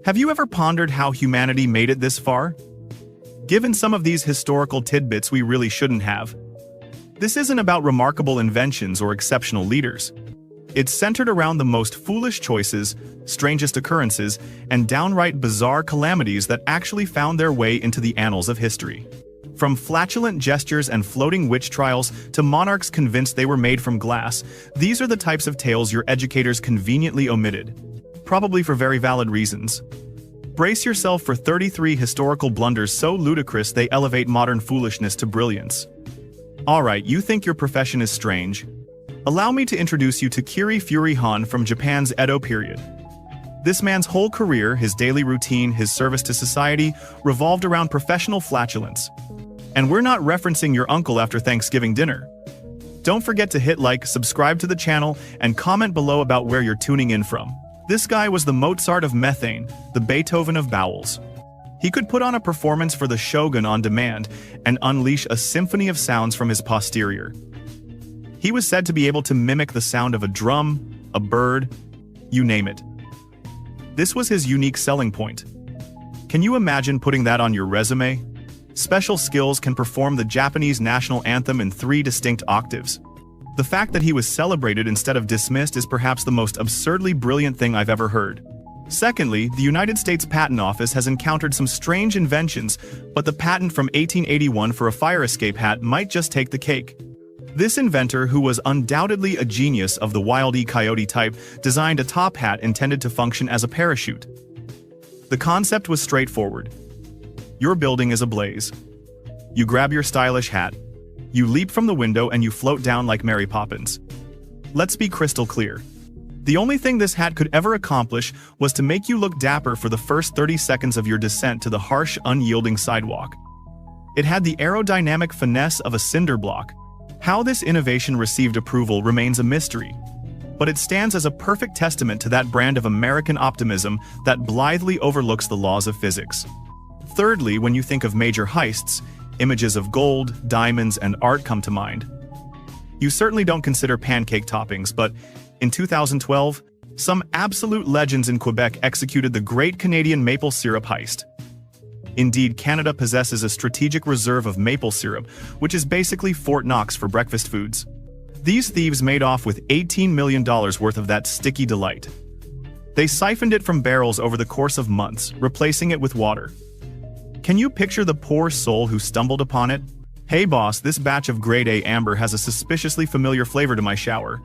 Have you ever pondered how humanity made it this far? Given some of these historical tidbits we really shouldn't have. This isn't about remarkable inventions or exceptional leaders. It's centered around the most foolish choices, strangest occurrences, and downright bizarre calamities that actually found their way into the annals of history. From flatulent gestures and floating witch trials to monarchs convinced they were made from glass, these are the types of tales your educators conveniently omitted. Probably for very valid reasons. Brace yourself for 33 historical blunders so ludicrous they elevate modern foolishness to brilliance. Alright, you think your profession is strange? Allow me to introduce you to Kiri Fury Han from Japan's Edo period. This man's whole career, his daily routine, his service to society, revolved around professional flatulence. And we're not referencing your uncle after Thanksgiving dinner. Don't forget to hit like, subscribe to the channel, and comment below about where you're tuning in from. This guy was the Mozart of methane, the Beethoven of bowels. He could put on a performance for the shogun on demand and unleash a symphony of sounds from his posterior. He was said to be able to mimic the sound of a drum, a bird, you name it. This was his unique selling point. Can you imagine putting that on your resume? Special skills can perform the Japanese national anthem in 3 distinct octaves. The fact that he was celebrated instead of dismissed is perhaps the most absurdly brilliant thing I've ever heard. Secondly, the United States Patent Office has encountered some strange inventions, but the patent from 1881 for a fire escape hat might just take the cake. This inventor, who was undoubtedly a genius of the Wile E. Coyote type, designed a top hat intended to function as a parachute. The concept was straightforward. Your building is ablaze. You grab your stylish hat. You leap from the window and you float down like Mary Poppins. Let's be crystal clear. The only thing this hat could ever accomplish was to make you look dapper for the first 30 seconds of your descent to the harsh, unyielding sidewalk. It had the aerodynamic finesse of a cinder block. How this innovation received approval remains a mystery, but it stands as a perfect testament to that brand of American optimism that blithely overlooks the laws of physics. Thirdly, when you think of major heists, images of gold, diamonds, and art come to mind. You certainly don't consider pancake toppings, but in 2012, some absolute legends in Quebec executed the Great Canadian Maple Syrup Heist. Indeed, Canada possesses a strategic reserve of maple syrup, which is basically Fort Knox for breakfast foods. These thieves made off with $18 million worth of that sticky delight. They siphoned it from barrels over the course of months, replacing it with water. Can you picture the poor soul who stumbled upon it? Hey boss, this batch of grade A amber has a suspiciously familiar flavor to my shower.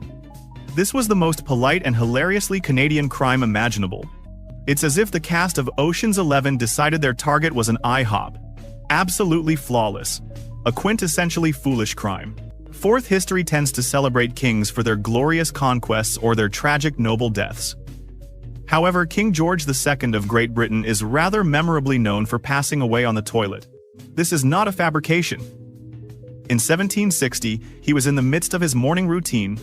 This was the most polite and hilariously Canadian crime imaginable. It's as if the cast of Ocean's 11 decided their target was an IHOP. Absolutely flawless. A quintessentially foolish crime. Fourth, history tends to celebrate kings for their glorious conquests or their tragic noble deaths. However, King George II of Great Britain is rather memorably known for passing away on the toilet. This is not a fabrication. In 1760, he was in the midst of his morning routine,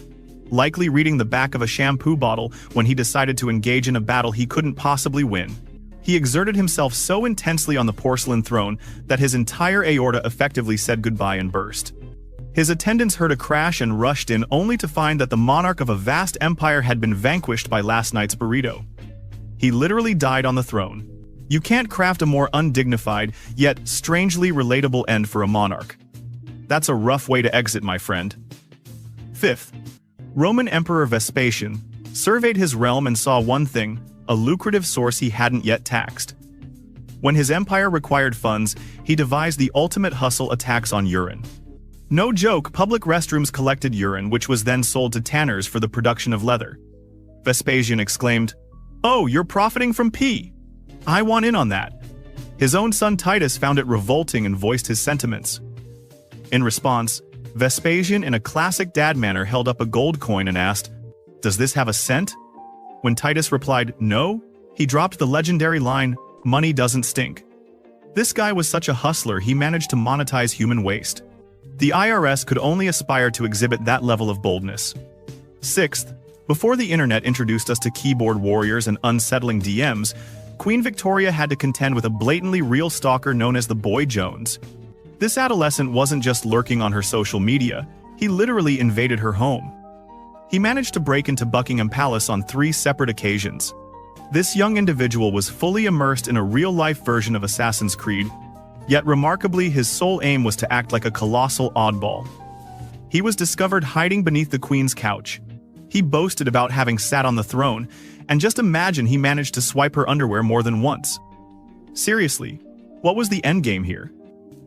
likely reading the back of a shampoo bottle when he decided to engage in a battle he couldn't possibly win. He exerted himself so intensely on the porcelain throne that his entire aorta effectively said goodbye and burst. His attendants heard a crash and rushed in only to find that the monarch of a vast empire had been vanquished by last night's burrito. He literally died on the throne. You can't craft a more undignified, yet strangely relatable end for a monarch. That's a rough way to exit, my friend. Fifth, Roman Emperor Vespasian surveyed his realm and saw one thing, a lucrative source he hadn't yet taxed. When his empire required funds, he devised the ultimate hustle: a tax on urine. No joke, public restrooms collected urine, which was then sold to tanners for the production of leather. Vespasian exclaimed, "Oh, you're profiting from pee. I want in on that." His own son Titus found it revolting and voiced his sentiments. In response, Vespasian, in a classic dad manner, held up a gold coin and asked, "Does this have a cent?" When Titus replied, "No," he dropped the legendary line, "Money doesn't stink." This guy was such a hustler he managed to monetize human waste. The IRS could only aspire to exhibit that level of boldness. Sixth, before the internet introduced us to keyboard warriors and unsettling DMs, Queen Victoria had to contend with a blatantly real stalker known as the Boy Jones. This adolescent wasn't just lurking on her social media, he literally invaded her home. He managed to break into Buckingham Palace on 3 separate occasions. This young individual was fully immersed in a real-life version of Assassin's Creed, yet remarkably his sole aim was to act like a colossal oddball. He was discovered hiding beneath the queen's couch. He boasted about having sat on the throne, and just imagine he managed to swipe her underwear more than once. Seriously, what was the endgame here?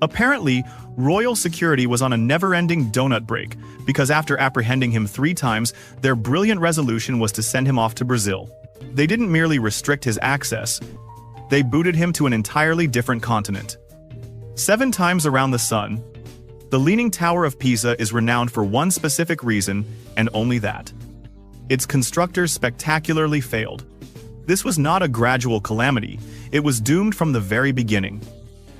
Apparently, royal security was on a never-ending donut break, because after apprehending him 3 times, their brilliant resolution was to send him off to Brazil. They didn't merely restrict his access, they booted him to an entirely different continent. 7 times around the sun, the Leaning Tower of Pisa is renowned for one specific reason, and only that. Its constructors spectacularly failed. This was not a gradual calamity, it was doomed from the very beginning.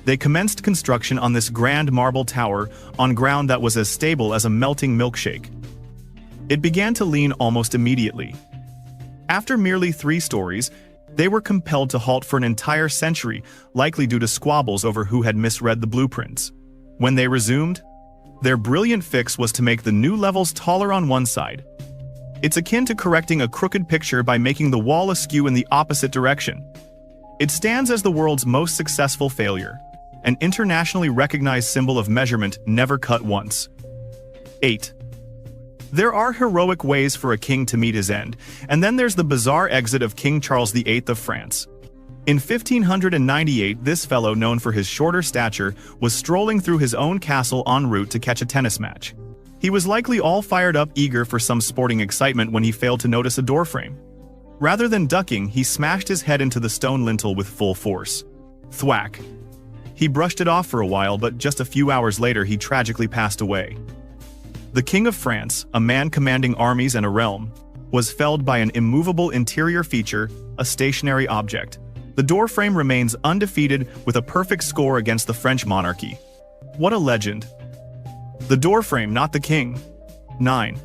They commenced construction on this grand marble tower on ground that was as stable as a melting milkshake. It began to lean almost immediately. After merely 3 stories, they were compelled to halt for an entire century, likely due to squabbles over who had misread the blueprints. When they resumed, their brilliant fix was to make the new levels taller on one side. It's akin to correcting a crooked picture by making the wall askew in the opposite direction. It stands as the world's most successful failure, an internationally recognized symbol of measurement never cut once. 8. There are heroic ways for a king to meet his end, and then there's the bizarre exit of King Charles VIII of France. In 1598, this fellow, known for his shorter stature, was strolling through his own castle en route to catch a tennis match. He was likely all fired up, eager for some sporting excitement when he failed to notice a doorframe. Rather than ducking, he smashed his head into the stone lintel with full force. Thwack. He brushed it off for a while, but just a few hours later he tragically passed away. The King of France, a man commanding armies and a realm, was felled by an immovable interior feature, a stationary object. The doorframe remains undefeated with a perfect score against the French monarchy. What a legend. The doorframe, not the king. 9.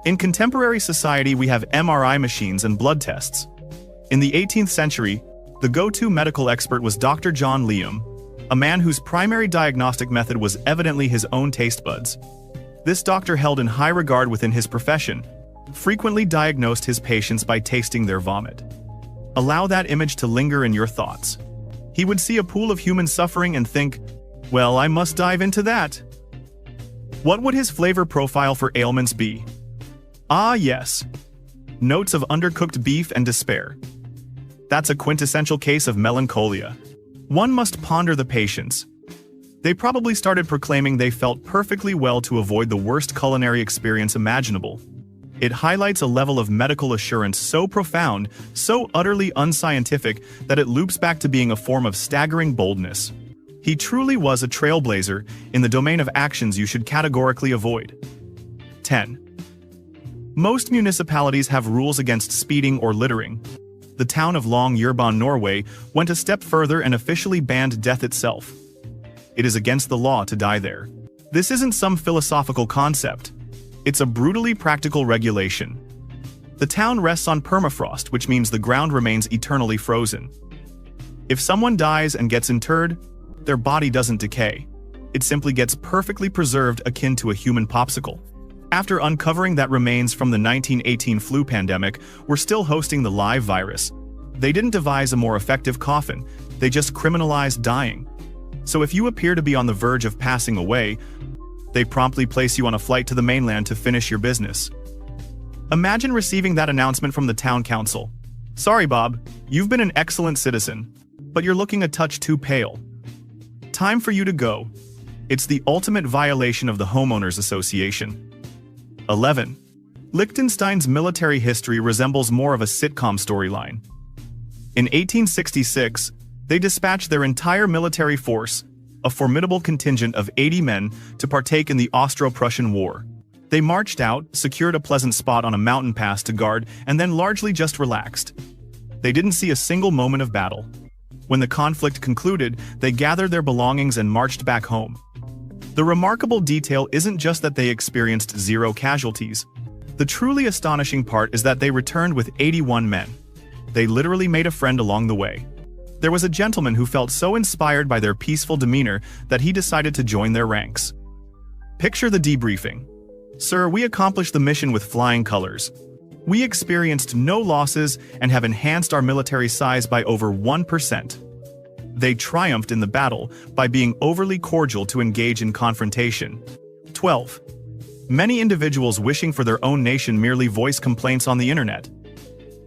In contemporary society we have MRI machines and blood tests. In the 18th century, the go-to medical expert was Dr. John Liam, a man whose primary diagnostic method was evidently his own taste buds. This doctor, held in high regard within his profession, frequently diagnosed his patients by tasting their vomit. Allow that image to linger in your thoughts. He would see a pool of human suffering and think, well, I must dive into that. What would his flavor profile for ailments be? Ah, yes. Notes of undercooked beef and despair. That's a quintessential case of melancholia. One must ponder the patients. They probably started proclaiming they felt perfectly well to avoid the worst culinary experience imaginable. It highlights a level of medical assurance so profound, so utterly unscientific, that it loops back to being a form of staggering boldness. He truly was a trailblazer in the domain of actions you should categorically avoid. 10. Most municipalities have rules against speeding or littering. The town of Longyearbyen, Norway, went a step further and officially banned death itself. It is against the law to die there. This isn't some philosophical concept. It's a brutally practical regulation. The town rests on permafrost, which means the ground remains eternally frozen. If someone dies and gets interred, their body doesn't decay. It simply gets perfectly preserved, akin to a human popsicle. After uncovering that remains from the 1918 flu pandemic were still hosting the live virus, they didn't devise a more effective coffin, they just criminalized dying. So if you appear to be on the verge of passing away, they promptly place you on a flight to the mainland to finish your business. Imagine receiving that announcement from the town council. Sorry, Bob, you've been an excellent citizen, but you're looking a touch too pale. Time for you to go. It's the ultimate violation of the Homeowners Association. 11. Liechtenstein's military history resembles more of a sitcom storyline. In 1866, they dispatched their entire military force, a formidable contingent of 80 men, to partake in the Austro-Prussian War. They marched out, secured a pleasant spot on a mountain pass to guard, and then largely just relaxed. They didn't see a single moment of battle. When the conflict concluded, they gathered their belongings and marched back home. The remarkable detail isn't just that they experienced 0 casualties. The truly astonishing part is that they returned with 81 men. They literally made a friend along the way. There was a gentleman who felt so inspired by their peaceful demeanor that he decided to join their ranks. Picture the debriefing. Sir, we accomplished the mission with flying colors. We experienced no losses and have enhanced our military size by over 1%. They triumphed in the battle by being overly cordial to engage in confrontation. 12. Many individuals wishing for their own nation merely voice complaints on the internet.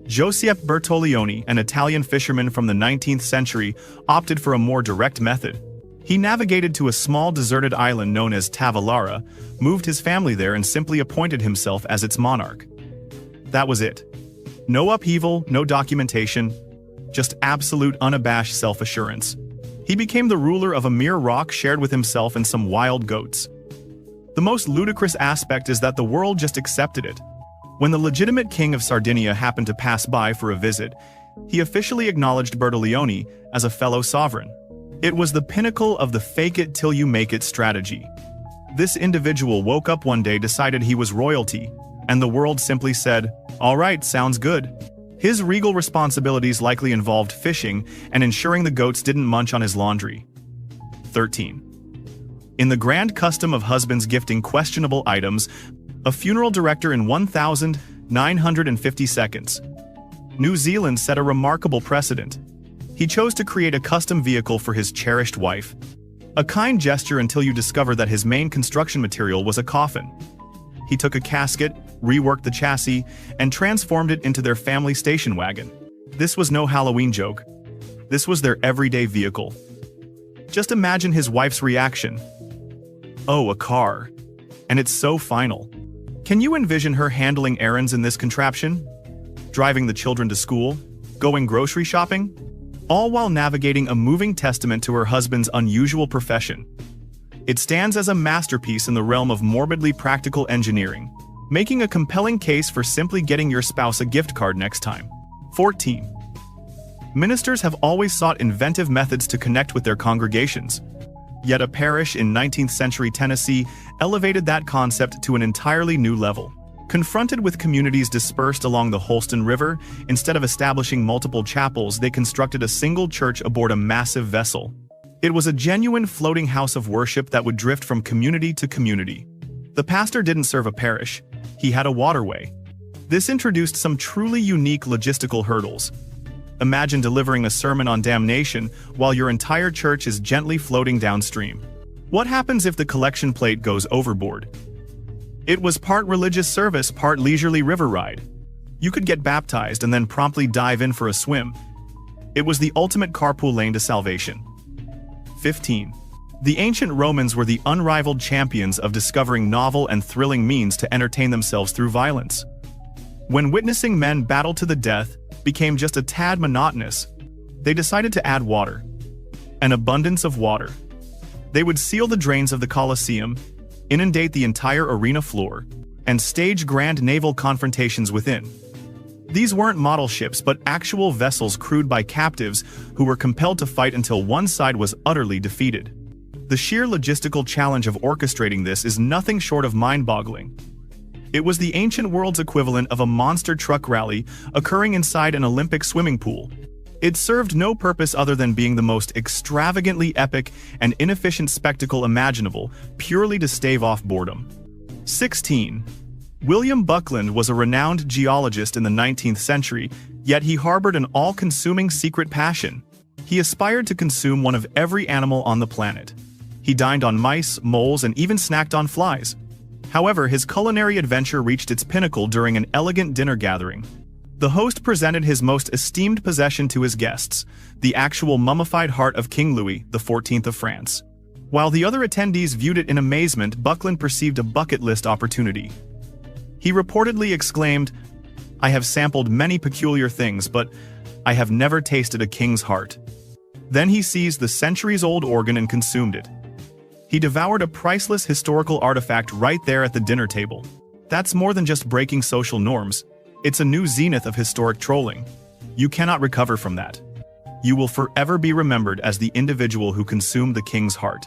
Giuseppe Bertolioni, an Italian fisherman from the 19th century, opted for a more direct method. He navigated to a small deserted island known as Tavolara, moved his family there and simply appointed himself as its monarch. That was it. No upheaval, no documentation, just absolute unabashed self-assurance. He became the ruler of a mere rock shared with himself and some wild goats. The most ludicrous aspect is that the world just accepted it. When the legitimate king of Sardinia happened to pass by for a visit, he officially acknowledged Bertolioni as a fellow sovereign. It was the pinnacle of the fake-it-till-you-make-it strategy. This individual woke up one day, decided he was royalty, and the world simply said, "All right, sounds good." His regal responsibilities likely involved fishing and ensuring the goats didn't munch on his laundry. 13. In the grand custom of husbands gifting questionable items, a funeral director in 1,950 seconds. New Zealand set a remarkable precedent. He chose to create a custom vehicle for his cherished wife. A kind gesture until you discover that his main construction material was a coffin. He took a casket, reworked the chassis, and transformed it into their family station wagon. This was no Halloween joke. This was their everyday vehicle. Just imagine his wife's reaction. Oh, a car. And it's so final. Can you envision her handling errands in this contraption? Driving the children to school? Going grocery shopping? All while navigating a moving testament to her husband's unusual profession. It stands as a masterpiece in the realm of morbidly practical engineering, making a compelling case for simply getting your spouse a gift card next time. 14. Ministers have always sought inventive methods to connect with their congregations. Yet a parish in 19th century Tennessee elevated that concept to an entirely new level. Confronted with communities dispersed along the Holston River, instead of establishing multiple chapels, they constructed a single church aboard a massive vessel. It was a genuine floating house of worship that would drift from community to community. The pastor didn't serve a parish, he had a waterway. This introduced some truly unique logistical hurdles. Imagine delivering a sermon on damnation while your entire church is gently floating downstream. What happens if the collection plate goes overboard? It was part religious service, part leisurely river ride. You could get baptized and then promptly dive in for a swim. It was the ultimate carpool lane to salvation. 15. The ancient Romans were the unrivaled champions of discovering novel and thrilling means to entertain themselves through violence. When witnessing men battle to the death became just a tad monotonous, they decided to add water. An abundance of water. They would seal the drains of the Colosseum, inundate the entire arena floor, and stage grand naval confrontations within. These weren't model ships but actual vessels crewed by captives who were compelled to fight until one side was utterly defeated. The sheer logistical challenge of orchestrating this is nothing short of mind-boggling. It was the ancient world's equivalent of a monster truck rally occurring inside an Olympic swimming pool. It served no purpose other than being the most extravagantly epic and inefficient spectacle imaginable, purely to stave off boredom. 16. William Buckland was a renowned geologist in the 19th century, yet he harbored an all-consuming secret passion. He aspired to consume one of every animal on the planet. He dined on mice, moles, and even snacked on flies. However, his culinary adventure reached its pinnacle during an elegant dinner gathering. The host presented his most esteemed possession to his guests, the actual mummified heart of King Louis XIV of France. While the other attendees viewed it in amazement, Buckland perceived a bucket list opportunity. He reportedly exclaimed, "I have sampled many peculiar things, but I have never tasted a king's heart." Then he seized the centuries-old organ and consumed it. He devoured a priceless historical artifact right there at the dinner table. That's more than just breaking social norms. It's a new zenith of historic trolling. You cannot recover from that. You will forever be remembered as the individual who consumed the king's heart.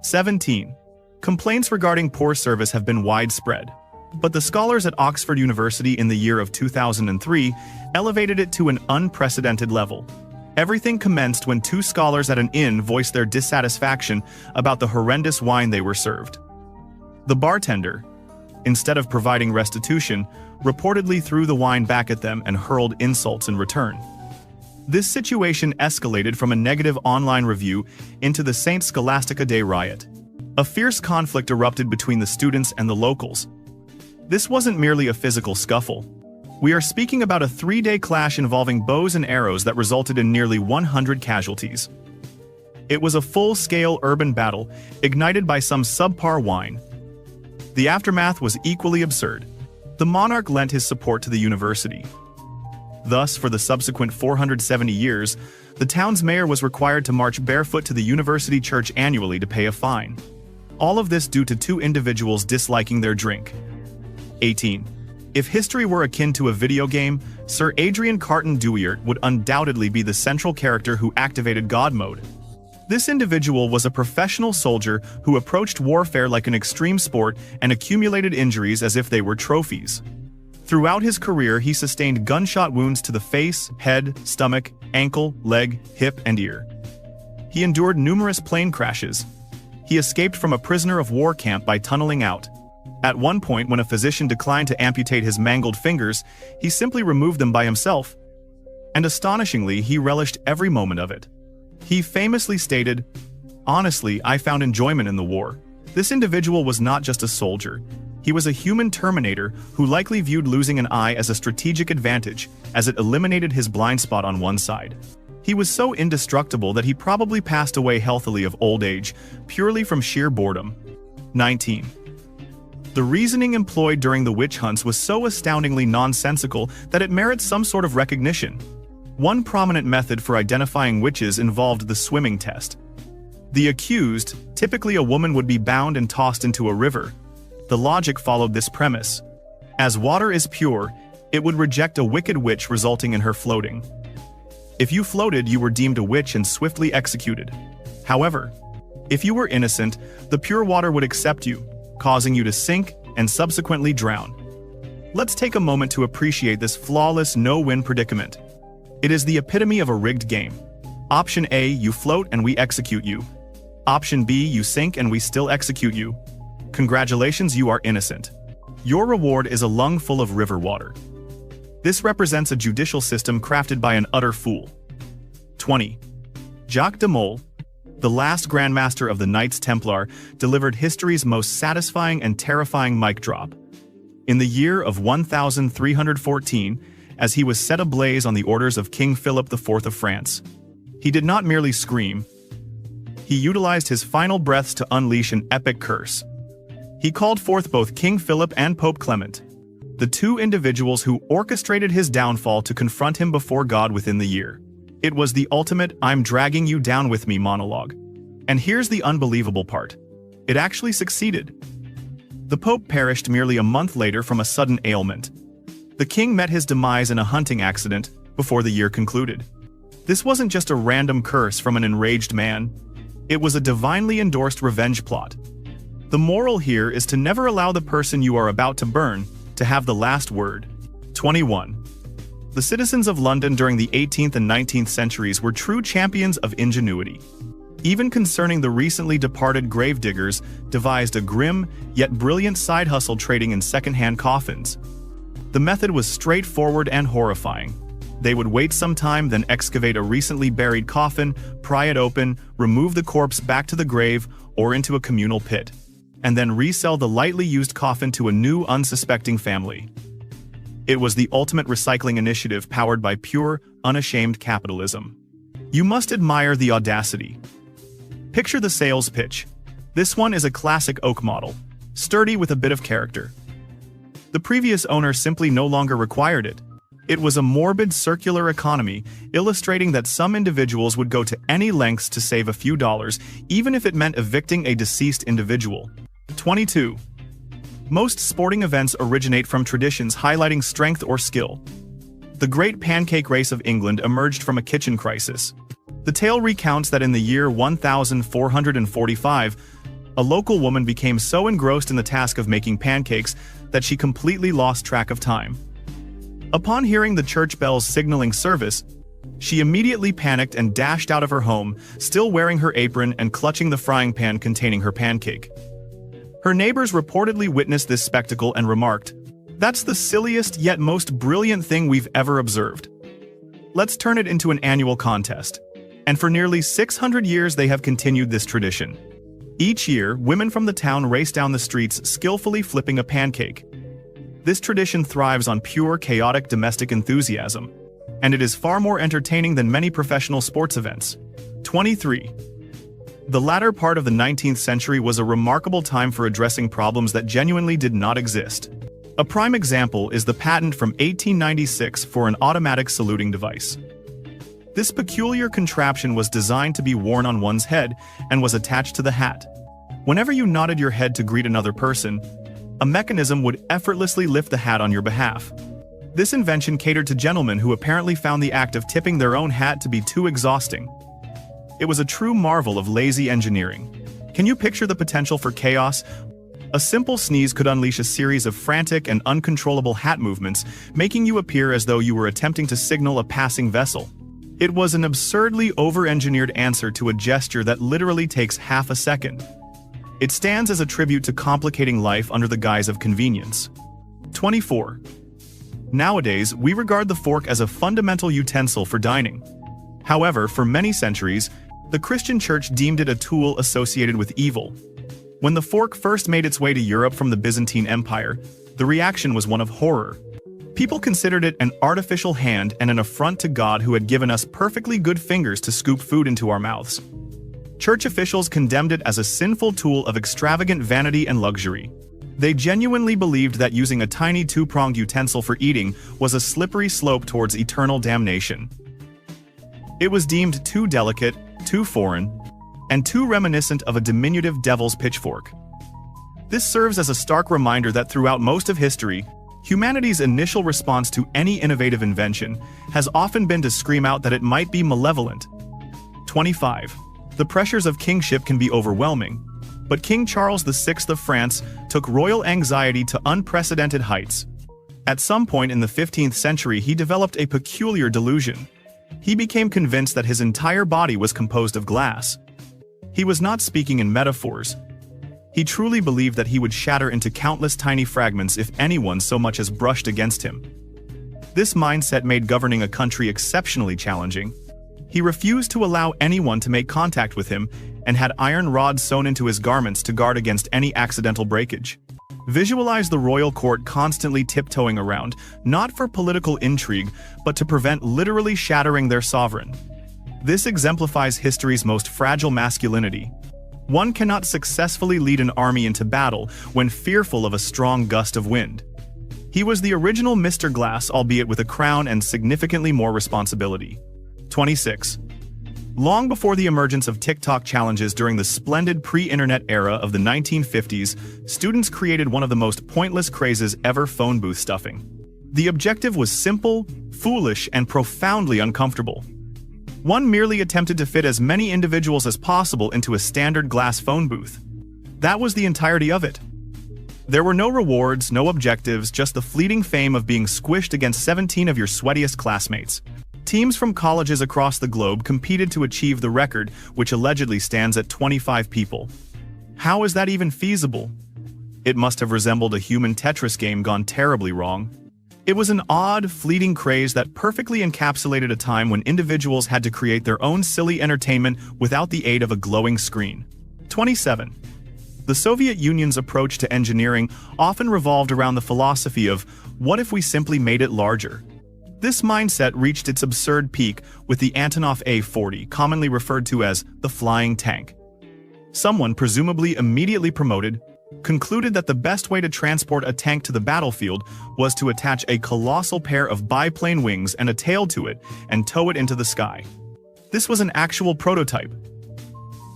17. Complaints regarding poor service have been widespread. But the scholars at Oxford University in the year of 2003 elevated it to an unprecedented level. Everything commenced when two scholars at an inn voiced their dissatisfaction about the horrendous wine they were served. The bartender, instead of providing restitution, reportedly threw the wine back at them and hurled insults in return. This situation escalated from a negative online review into the St. Scholastica Day riot. A fierce conflict erupted between the students and the locals. This wasn't merely a physical scuffle. We are speaking about a 3-day clash involving bows and arrows that resulted in nearly 100 casualties. It was a full-scale urban battle, ignited by some subpar wine. The aftermath was equally absurd. The monarch lent his support to the university. Thus, for the subsequent 470 years, the town's mayor was required to march barefoot to the university church annually to pay a fine. All of this due to 2 individuals disliking their drink. 18. If history were akin to a video game, Sir Adrian Carton Deweyart would undoubtedly be the central character who activated God Mode. This individual was a professional soldier who approached warfare like an extreme sport and accumulated injuries as if they were trophies. Throughout his career, he sustained gunshot wounds to the face, head, stomach, ankle, leg, hip, and ear. He endured numerous plane crashes. He escaped from a prisoner of war camp by tunneling out. At one point, when a physician declined to amputate his mangled fingers, he simply removed them by himself. And astonishingly, he relished every moment of it. He famously stated, "Honestly, I found enjoyment in the war." This individual was not just a soldier. He was a human terminator who likely viewed losing an eye as a strategic advantage, as it eliminated his blind spot on one side. He was so indestructible that he probably passed away healthily of old age, purely from sheer boredom. 19. The reasoning employed during the witch hunts was so astoundingly nonsensical that it merits some sort of recognition. One prominent method for identifying witches involved the swimming test. The accused, typically a woman, would be bound and tossed into a river. The logic followed this premise. As water is pure, it would reject a wicked witch, resulting in her floating. If you floated, you were deemed a witch and swiftly executed. However, if you were innocent, the pure water would accept you, causing you to sink and subsequently drown. Let's take a moment to appreciate this flawless no-win predicament. It is the epitome of a rigged game. Option A, you float and we execute you. Option B, you sink and we still execute you. Congratulations, you are innocent. Your reward is a lung full of river water. This represents a judicial system crafted by an utter fool. 20. Jacques de Molay, the last Grandmaster of the Knights Templar, delivered history's most satisfying and terrifying mic drop. In the year of 1314, as he was set ablaze on the orders of King Philip IV of France, he did not merely scream. He utilized his final breaths to unleash an epic curse. He called forth both King Philip and Pope Clement, the 2 individuals who orchestrated his downfall, to confront him before God within the year. It was the ultimate "I'm dragging you down with me" monologue. And here's the unbelievable part. It actually succeeded. The Pope perished merely a month later from a sudden ailment. The king met his demise in a hunting accident before the year concluded. This wasn't just a random curse from an enraged man. It was a divinely endorsed revenge plot. The moral here is to never allow the person you are about to burn to have the last word. 21. The citizens of London during the 18th and 19th centuries were true champions of ingenuity. Even concerning the recently departed gravediggers, devised a grim yet brilliant side hustle trading in second-hand coffins. The method was straightforward and horrifying. They would wait some time, then excavate a recently buried coffin, pry it open, remove the corpse back to the grave or into a communal pit, and then resell the lightly used coffin to a new, unsuspecting family. It was the ultimate recycling initiative powered by pure, unashamed capitalism. You must admire the audacity. Picture the sales pitch. This one is a classic oak model, sturdy with a bit of character. The previous owner simply no longer required it. It was a morbid circular economy, illustrating that some individuals would go to any lengths to save a few dollars, even if it meant evicting a deceased individual. 22. Most sporting events originate from traditions highlighting strength or skill. The Great Pancake Race of England emerged from a kitchen crisis. The tale recounts that in the year 1445, a local woman became so engrossed in the task of making pancakes that she completely lost track of time. Upon hearing the church bells signaling service, she immediately panicked and dashed out of her home, still wearing her apron and clutching the frying pan containing her pancake. Her neighbors reportedly witnessed this spectacle and remarked, "That's the silliest yet most brilliant thing we've ever observed." Let's turn it into an annual contest. And for nearly 600 years they have continued this tradition. Each year, women from the town race down the streets skillfully flipping a pancake. This tradition thrives on pure, chaotic domestic enthusiasm, and it is far more entertaining than many professional sports events. 23. The latter part of the 19th century was a remarkable time for addressing problems that genuinely did not exist. A prime example is the patent from 1896 for an automatic saluting device. This peculiar contraption was designed to be worn on one's head and was attached to the hat. Whenever you nodded your head to greet another person, a mechanism would effortlessly lift the hat on your behalf. This invention catered to gentlemen who apparently found the act of tipping their own hat to be too exhausting. It was a true marvel of lazy engineering. Can you picture the potential for chaos? A simple sneeze could unleash a series of frantic and uncontrollable hat movements, making you appear as though you were attempting to signal a passing vessel. It was an absurdly over-engineered answer to a gesture that literally takes half a second. It stands as a tribute to complicating life under the guise of convenience. 24. Nowadays, we regard the fork as a fundamental utensil for dining. However, for many centuries, the Christian Church deemed it a tool associated with evil. When the fork first made its way to Europe from the Byzantine Empire, the reaction was one of horror. People considered it an artificial hand and an affront to God who had given us perfectly good fingers to scoop food into our mouths. Church officials condemned it as a sinful tool of extravagant vanity and luxury. They genuinely believed that using a tiny two-pronged utensil for eating was a slippery slope towards eternal damnation. It was deemed too delicate, too foreign, and too reminiscent of a diminutive devil's pitchfork. This serves as a stark reminder that throughout most of history, humanity's initial response to any innovative invention has often been to scream out that it might be malevolent. 25. The pressures of kingship can be overwhelming, but King Charles VI of France took royal anxiety to unprecedented heights. At some point in the 15th century, he developed a peculiar delusion. He became convinced that his entire body was composed of glass. He was not speaking in metaphors. He truly believed that he would shatter into countless tiny fragments if anyone so much as brushed against him. This mindset made governing a country exceptionally challenging. He refused to allow anyone to make contact with him and had iron rods sewn into his garments to guard against any accidental breakage. Visualize the royal court constantly tiptoeing around, not for political intrigue, but to prevent literally shattering their sovereign. This exemplifies history's most fragile masculinity. One cannot successfully lead an army into battle when fearful of a strong gust of wind. He was the original Mr. Glass, albeit with a crown and significantly more responsibility. 26. Long before the emergence of TikTok challenges during the splendid pre-internet era of the 1950s, students created one of the most pointless crazes ever: phone booth stuffing. The objective was simple, foolish, and profoundly uncomfortable. One merely attempted to fit as many individuals as possible into a standard glass phone booth. That was the entirety of it. There were no rewards, no objectives, just the fleeting fame of being squished against 17 of your sweatiest classmates. Teams from colleges across the globe competed to achieve the record, which allegedly stands at 25 people. How is that even feasible? It must have resembled a human Tetris game gone terribly wrong. It was an odd, fleeting craze that perfectly encapsulated a time when individuals had to create their own silly entertainment without the aid of a glowing screen. 27. The Soviet Union's approach to engineering often revolved around the philosophy of, what if we simply made it larger? This mindset reached its absurd peak with the Antonov A-40, commonly referred to as the flying tank. Someone, presumably immediately promoted, concluded that the best way to transport a tank to the battlefield was to attach a colossal pair of biplane wings and a tail to it and tow it into the sky. This was an actual prototype.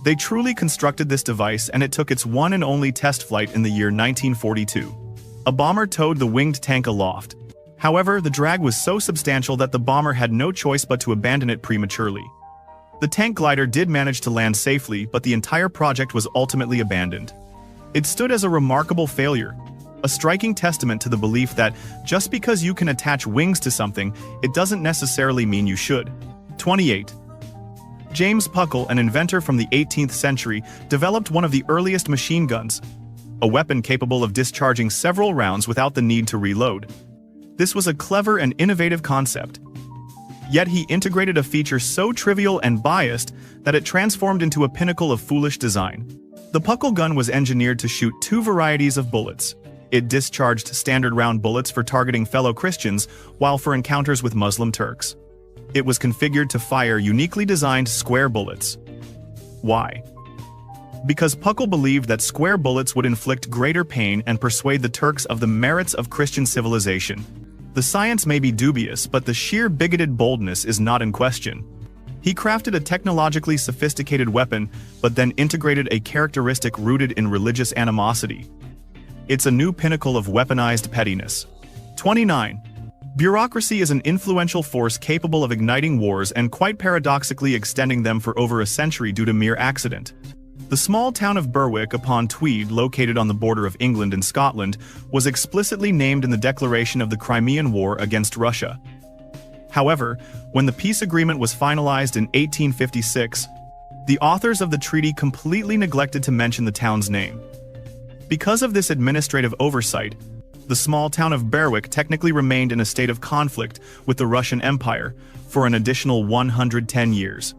They truly constructed this device, and it took its one and only test flight in the year 1942. A bomber towed the winged tank aloft. However, the drag was so substantial that the bomber had no choice but to abandon it prematurely. The tank glider did manage to land safely, but the entire project was ultimately abandoned. It stood as a remarkable failure, a striking testament to the belief that just because you can attach wings to something, it doesn't necessarily mean you should. 28. James Puckle, an inventor from the 18th century, developed one of the earliest machine guns. a weapon capable of discharging several rounds without the need to reload. This was a clever and innovative concept. Yet he integrated a feature so trivial and biased that it transformed into a pinnacle of foolish design. The puckle gun was engineered to shoot two varieties of bullets. It discharged standard round bullets for targeting fellow Christians, while for encounters with Muslim Turks. It was configured to fire uniquely designed square bullets. Why? Because Puckle believed that square bullets would inflict greater pain and persuade the Turks of the merits of Christian civilization. The science may be dubious, but the sheer bigoted boldness is not in question. He crafted a technologically sophisticated weapon, but then integrated a characteristic rooted in religious animosity. It's a new pinnacle of weaponized pettiness. 29. Bureaucracy is an influential force capable of igniting wars and quite paradoxically extending them for over a century due to mere accident. The small town of Berwick upon Tweed, located on the border of England and Scotland, was explicitly named in the declaration of the Crimean War against Russia. However, when the peace agreement was finalized in 1856, the authors of the treaty completely neglected to mention the town's name. Because of this administrative oversight, the small town of Berwick technically remained in a state of conflict with the Russian Empire for an additional 110 years.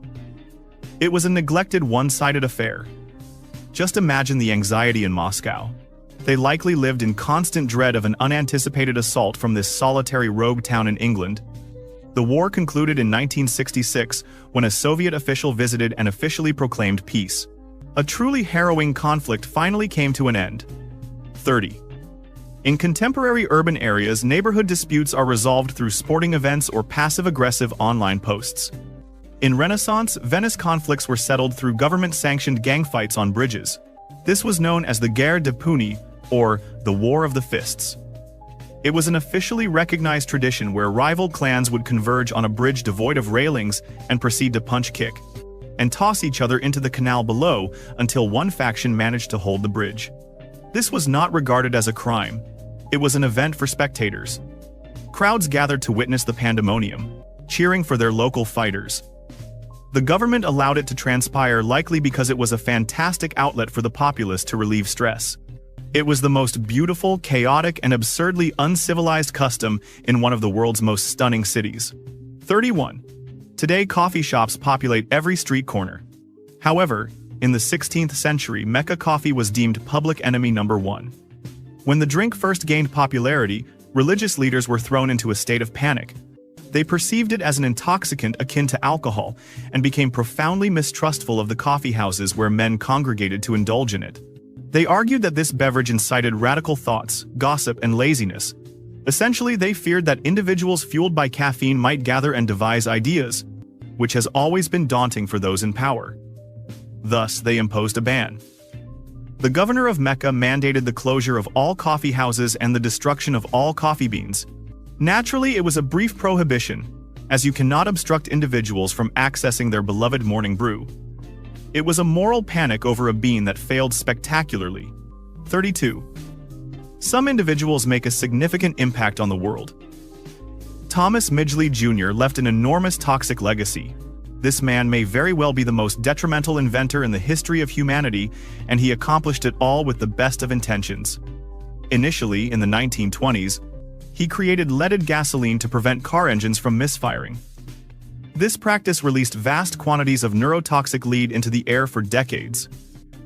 It was a neglected, one-sided affair. Just imagine the anxiety in Moscow. They likely lived in constant dread of an unanticipated assault from this solitary rogue town in England. The war concluded in 1966 when a Soviet official visited and officially proclaimed peace. A truly harrowing conflict finally came to an end. 30. In contemporary urban areas, neighborhood disputes are resolved through sporting events or passive-aggressive online posts. In Renaissance, Venice conflicts were settled through government-sanctioned gang fights on bridges. This was known as the Guerre de Pugni, or the War of the Fists. It was an officially recognized tradition where rival clans would converge on a bridge devoid of railings and proceed to punch-kick and toss each other into the canal below until one faction managed to hold the bridge. This was not regarded as a crime. It was an event for spectators. Crowds gathered to witness the pandemonium, cheering for their local fighters. The government allowed it to transpire, likely because it was a fantastic outlet for the populace to relieve stress. It was the most beautiful, chaotic, and absurdly uncivilized custom in one of the world's most stunning cities. 31. Today, coffee shops populate every street corner. However, in the 16th century, Mecca coffee was deemed public enemy number one. When the drink first gained popularity, religious leaders were thrown into a state of panic. They perceived it as an intoxicant akin to alcohol and became profoundly mistrustful of the coffee houses where men congregated to indulge in it. They argued that this beverage incited radical thoughts, gossip, and laziness. Essentially, they feared that individuals fueled by caffeine might gather and devise ideas, which has always been daunting for those in power. Thus, they imposed a ban. The governor of Mecca mandated the closure of all coffee houses and the destruction of all coffee beans. Naturally, it was a brief prohibition, as you cannot obstruct individuals from accessing their beloved morning brew. It was a moral panic over a bean that failed spectacularly. 32. Some individuals make a significant impact on the world. Thomas Midgley Jr. left an enormous toxic legacy. This man may very well be the most detrimental inventor in the history of humanity, and he accomplished it all with the best of intentions. Initially, in the 1920s, he created leaded gasoline to prevent car engines from misfiring. This practice released vast quantities of neurotoxic lead into the air for decades.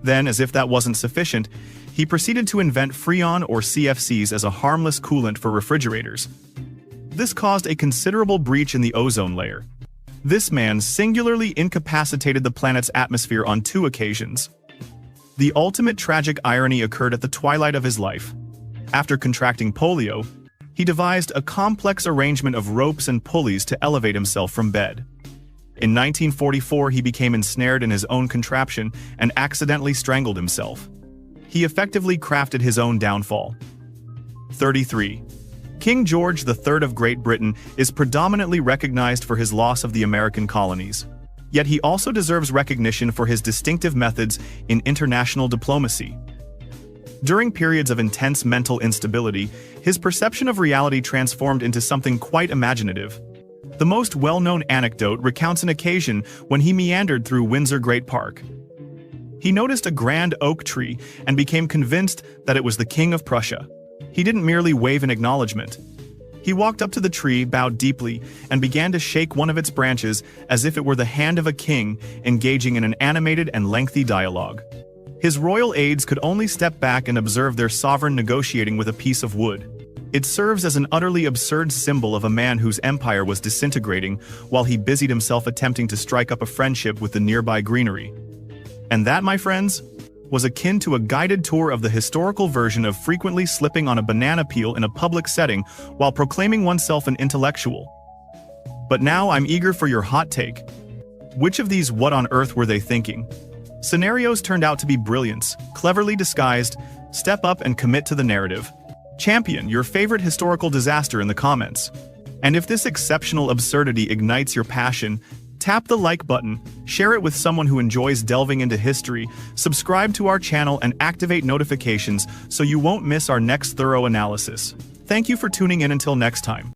Then, as if that wasn't sufficient, he proceeded to invent Freon or CFCs as a harmless coolant for refrigerators. This caused a considerable breach in the ozone layer. This man singularly incapacitated the planet's atmosphere on 2 occasions. The ultimate tragic irony occurred at the twilight of his life. After contracting polio, he devised a complex arrangement of ropes and pulleys to elevate himself from bed. In 1944, he became ensnared in his own contraption and accidentally strangled himself. He effectively crafted his own downfall. 33. King George III of Great Britain is predominantly recognized for his loss of the American colonies. Yet he also deserves recognition for his distinctive methods in international diplomacy. During periods of intense mental instability, his perception of reality transformed into something quite imaginative. The most well-known anecdote recounts an occasion when he meandered through Windsor Great Park. He noticed a grand oak tree and became convinced that it was the King of Prussia. He didn't merely wave in acknowledgement. He walked up to the tree, bowed deeply, and began to shake one of its branches as if it were the hand of a king, engaging in an animated and lengthy dialogue. His royal aides could only step back and observe their sovereign negotiating with a piece of wood. It serves as an utterly absurd symbol of a man whose empire was disintegrating while he busied himself attempting to strike up a friendship with the nearby greenery. And that, my friends, was akin to a guided tour of the historical version of frequently slipping on a banana peel in a public setting while proclaiming oneself an intellectual. But now I'm eager for your hot take. Which of these what on earth were they thinking? Scenarios turned out to be brilliance, cleverly disguised. Step up and commit to the narrative. Champion your favorite historical disaster in the comments. And if this exceptional absurdity ignites your passion, tap the like button, share it with someone who enjoys delving into history, subscribe to our channel and activate notifications so you won't miss our next thorough analysis. Thank you for tuning in until next time.